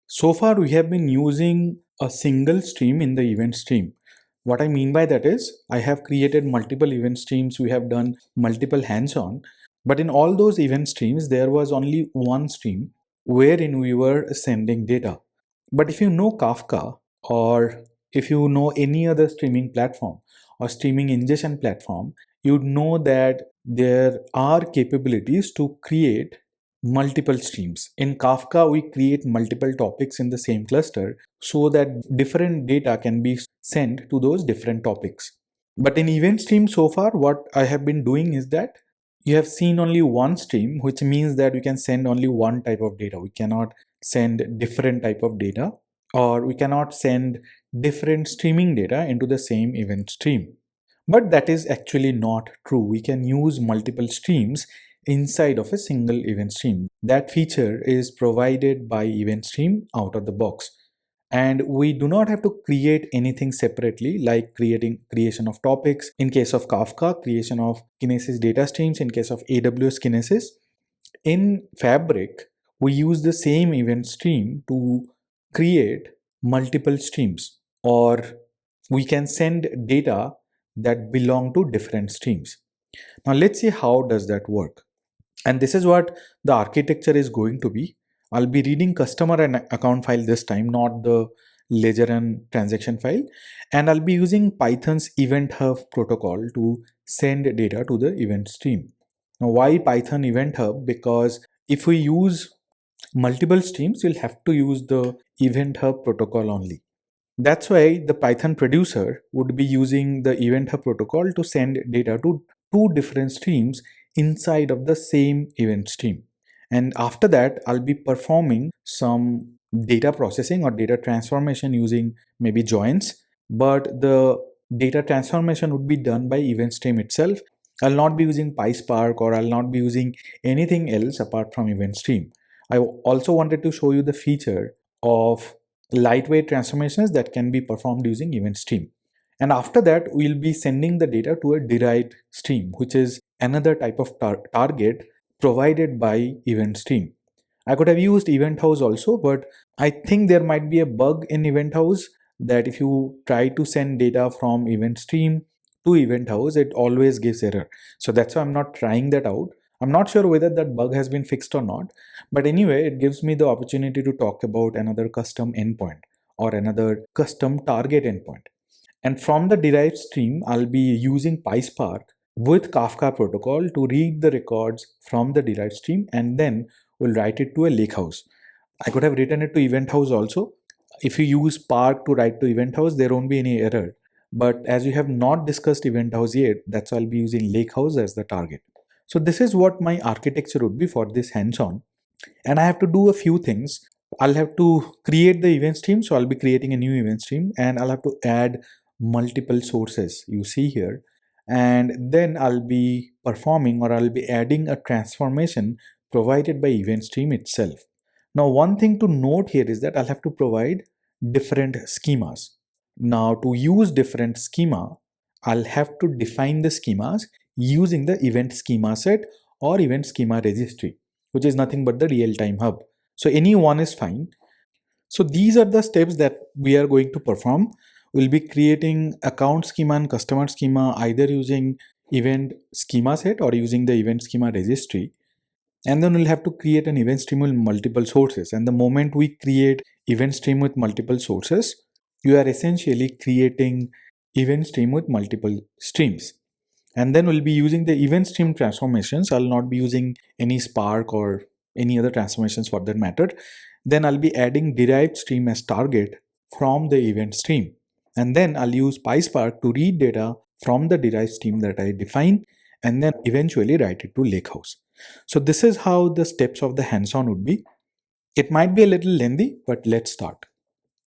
So far, we have been using a single stream in the event stream. What I mean by that is, I have created multiple event streams, we have done multiple hands-on, but in all those event streams, there was only one stream wherein we were sending data. But if you know Kafka, or if you know any other streaming platform or streaming ingestion platform, you'd know that there are capabilities to create multiple streams. In Kafka, we create multiple topics in the same cluster so that different data can be sent to those different topics. But in event stream so far, what I have been doing is that you have seen only one stream, which means that we can send only one type of data. We cannot send different type of data, or we cannot send different streaming data into the same event stream. But that is actually not true. We can use multiple streams inside of a single event stream. That feature is provided by Eventstream out of the box. And we do not have to create anything separately, like creation of topics in case of Kafka, creation of Kinesis data streams in case of AWS Kinesis. In Fabric, we use the same event stream to create multiple streams, or we can send data that belong to different streams. Now let's see how does that work. And this is what the architecture is going to be. I'll be reading customer and account file this time, not the ledger and transaction file. And I'll be using Python's Event Hub protocol to send data to the event stream. Now, why Python Event Hub? Because if we use multiple streams, we'll have to use the Event Hub protocol only. That's why the Python producer would be using the Event Hub protocol to send data to two different streams inside of the same event stream. And after that, I'll be performing some data processing or data transformation using maybe joins, but the data transformation would be done by Eventstream itself. I'll not be using PySpark, or I'll not be using anything else apart from Eventstream. I also wanted to show you the feature of lightweight transformations that can be performed using Eventstream. And after that, we'll be sending the data to a derived stream, which is another type of target provided by Eventstream. I could have used Event House also, but I think there might be a bug in Event House that if you try to send data from Eventstream to Event House, it always gives error. So that's why I'm not trying that out. I'm not sure whether that bug has been fixed or not, but anyway, it gives me the opportunity to talk about another custom endpoint or another custom target endpoint. And from the derived stream, I'll be using PySpark with Kafka protocol to read the records from the derived stream, and then we'll write it to a lakehouse. I could have written it to Event House also. If you use Spark to write to Event House, there won't be any error. But as we have not discussed Event House yet, that's why I'll be using Lakehouse as the target. So this is what my architecture would be for this hands-on. And I have to do a few things. I'll have to create the event stream. So I'll be creating a new event stream, and I'll have to add multiple sources you see here. And then I'll be performing, or I'll be adding a transformation provided by event stream itself. Now, one thing to note here is that I'll have to provide different schemas. Now, to use different schema, I'll have to define the schemas using the event schema set or event schema registry, which is nothing but the real-time hub. So any one is fine. So these are the steps that we are going to perform. We'll be creating account schema and customer schema either using event schema set or using the event schema registry. And then we'll have to create an event stream with multiple sources. And the moment we create event stream with multiple sources, you are essentially creating event stream with multiple streams. And then we'll be using the event stream transformations. I'll not be using any Spark or any other transformations for that matter. Then I'll be adding derived stream as target from the event stream. And then I'll use PySpark to read data from the derived stream that I define, and then eventually write it to Lakehouse. So this is how the steps of the hands-on would be. It might be a little lengthy, but let's start.